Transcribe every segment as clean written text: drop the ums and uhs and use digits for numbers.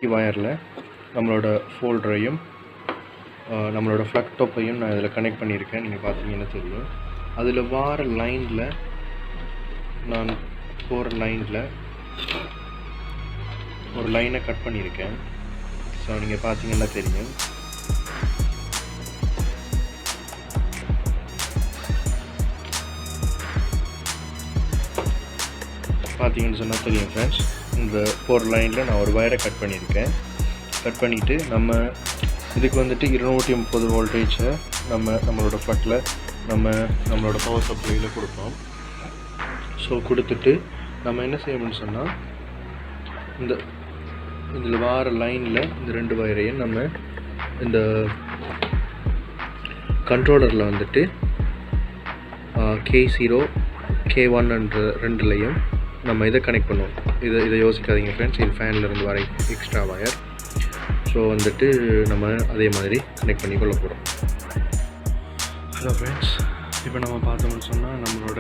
வயரில் நம்மளோட ஃபோல்டரையும் நம்மளோட ஃப்ளக் டாப்பையும் நான் இதில் கனெக்ட் பண்ணியிருக்கேன். நீங்கள் பார்த்தீங்கன்னா தெரியும். அதில் வார லைனில் நான் போகிற லைனில் ஒரு லைனை கட் பண்ணியிருக்கேன். ஸோ நீங்கள் பார்த்தீங்கன்னா தெரியும். பார்த்தீங்கன்னு சொன்னால் தெரியும் ஃப்ரெண்ட்ஸ். இந்த போகிற லைனில் நான் ஒரு வயரை கட் பண்ணியிருக்கேன். கட் பண்ணிவிட்டு நம்ம இதுக்கு வந்துட்டு 230 வோல்டேஜை நம்மளோட ஃப்ளக்கில் நம்மளோட பவர் சப்ளையில் கொடுப்போம். ஸோ கொடுத்துட்டு நம்ம என்ன செய்யணும்னு சொன்னால் இதில் வார லைனில் இந்த 2 வயரையும் நம்ம இந்த கண்ட்ரோலரில் வந்துட்டு K0 K1 என்ற 2லையும் நம்ம இதை கனெக்ட் பண்ணுவோம். இதை யோசிக்காதீங்க ஃப்ரெண்ட்ஸ், இது ஃபேன்லேருந்து வர எக்ஸ்ட்ரா வயர். ஸோ வந்துட்டு நம்ம அதே மாதிரி கனெக்ட் பண்ணி கொள்ள போகிறோம். ஹலோ ஃப்ரெண்ட்ஸ், இப்போ நம்ம பார்த்தோம்னு சொன்னால் நம்மளோட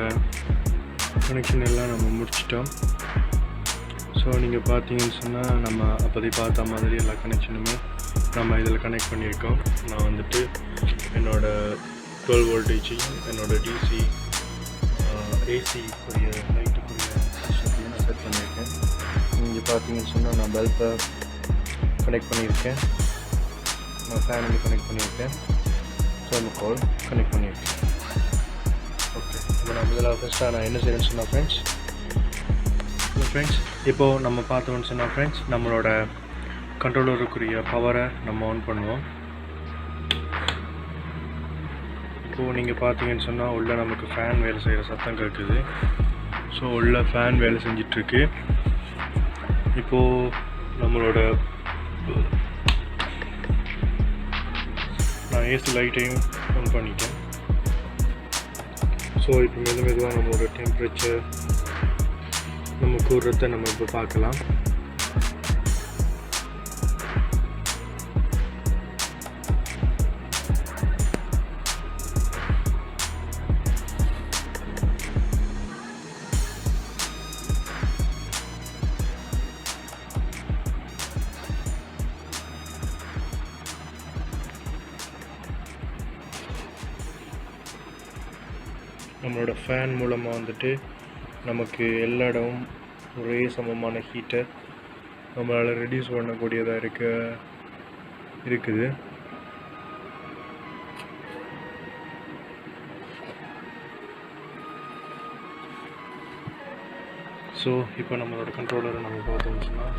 கனெக்ஷன் எல்லாம் நம்ம முடிச்சிட்டோம். ஸோ நீங்கள் பார்த்தீங்கன்னு சொன்னால் நம்ம அப்போதை பார்த்த மாதிரி எல்லா கனெக்ஷனுமே நம்ம இதில் கனெக்ட் பண்ணியிருக்கோம். நான் வந்துட்டு என்னோடய 12 வோல்டேஜையும் என்னோடய டிசி ஏசிக்குரிய லைட்டுக்குரிய சிஸ்டத்தையும் நான் செட் பண்ணியிருக்கேன். இங்கே பார்த்தீங்கன்னு சொன்னால் நான் பல்பை கனெக்ட் பண்ணியிருக்கேன், நான் ஃபேனுக்கு கனெக்ட் பண்ணியிருக்கேன், தெர்மோகால் கனெக்ட் பண்ணியிருக்கேன். ஓகே, இப்போ நான் முதல்ல ஃபஸ்ட்டாக நான் என்ன செய்யணும்னு சொன்னால் ஃப்ரெண்ட்ஸ் இப்போது நம்ம பார்த்தோம்னு சொன்னால் ஃப்ரெண்ட்ஸ் நம்மளோட கண்ட்ரோலருக்குரிய பவரை நம்ம ஆன் பண்ணுவோம். இப்போது நீங்கள் பார்த்தீங்கன்னு சொன்னால் உள்ளே நமக்கு ஃபேன் வேலை செய்கிற சத்தம் கேட்குது. ஸோ உள்ளே ஃபேன் வேலை செஞ்சிட்ருக்கு. இப்போது நம்மளோட நான் ஏசி லைட்டையும் ஆன் பண்ணிட்டேன். ஸோ இப்போ மெதுவாக நம்மளோட டெம்பரேச்சர் நம்ம கூடுறத நம்ம இப்போ பார்க்கலாம். நம்மளோட ஃபேன் மூலமாக வந்துட்டு நமக்கு எல்லா இடமும் ஒரே சமமான ஹீட்டை நம்மளால் ரெடியூஸ் பண்ணக்கூடியதாக இருக்குது. ஸோ இப்போ நம்மளோட கண்ட்ரோலரை நம்ம பார்த்தோம்னு சொன்னால்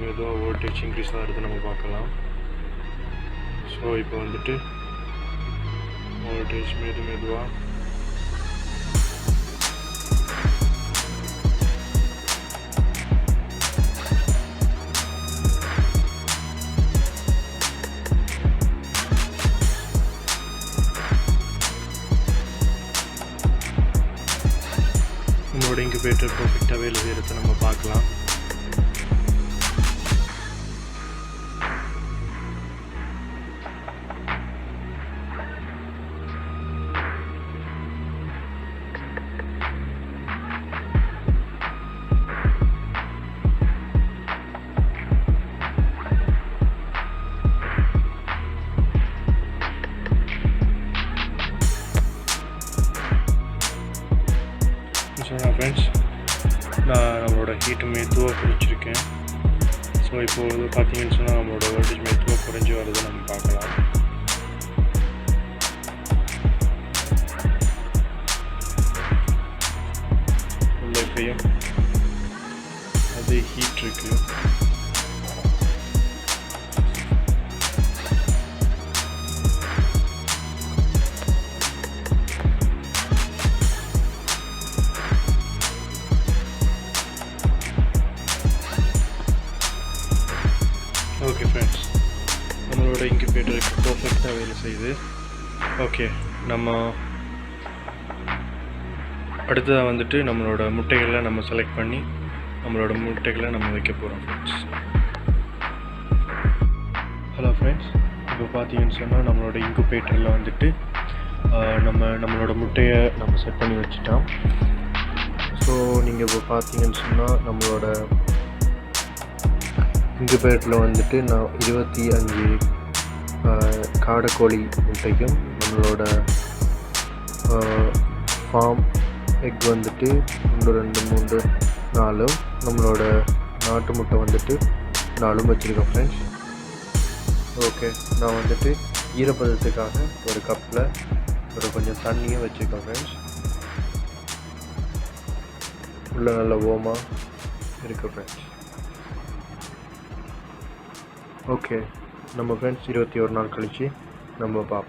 மெதுவாக வோல்டேஜ் இன்க்ரீஸ் ஆகிறது நம்ம பார்க்கலாம். ஸோ இப்போ வந்துட்டு வோல்டேஜ் மெதுவாக நம்மளோட இன்குபேட்டர் பர்ஃபெக்டாக வேலை செய்கிறத நம்ம பார்க்கலாம். ஃப்ரெண்ட்ஸ், நான் நம்மளோட ஹீட்டு மெதுவாக குறைச்சிருக்கேன். ஸோ இப்போது பார்த்தீங்கன்னு சொன்னால் நம்மளோட வோல்டேஜ் மெதுவாக குறைஞ்சி வர்றதை நம்ம பார்க்கலாம். உள்ள இப்பயும் அதே ஹீட் இருக்குது. ஓகே ஃப்ரெண்ட்ஸ், நம்மளோட இன்குபேட்டருக்கு பர்ஃபெக்டாக வேலை செய்யுது. ஓகே, நம்ம அடுத்ததாக வந்துட்டு நம்மளோட முட்டைகளை நம்ம செலக்ட் பண்ணி நம்மளோட முட்டைகளை நம்ம வைக்க போகிறோம் ஃப்ரெண்ட்ஸ். ஹலோ ஃப்ரெண்ட்ஸ், இப்போ பார்த்தீங்கன்னு சொன்னால் நம்மளோட இன்குபேட்டரில் வந்துட்டு நம்மளோட முட்டையை நம்ம செட் பண்ணி வச்சுட்டோம். ஸோ நீங்கள் இப்போ பார்த்தீங்கன்னு சொன்னால் நம்மளோட இன்குபேட்டரில் வந்துட்டு நான் 25 காடைக்கோழி முட்டைக்கும் நம்மளோட ஃபார்ம் எக் வந்துட்டு 1 2 3 4 நம்மளோட நாட்டு முட்டை வந்துட்டு 4 வச்சுருக்கோம் ஃப்ரெண்ட்ஸ். ஓகே, நான் வந்துட்டு ஈரப்பதத்துக்காக ஒரு கப்பில் கொஞ்சம் தண்ணியும் வச்சுருக்கேன் ஃப்ரெண்ட்ஸ். உள்ள நல்ல வார்மாக இருக்குது ஃப்ரெண்ட்ஸ். ஓகே, நம்ம ஃப்ரெண்ட்ஸ் 21 நாள் கழித்து நம்ம பார்ப்போம்.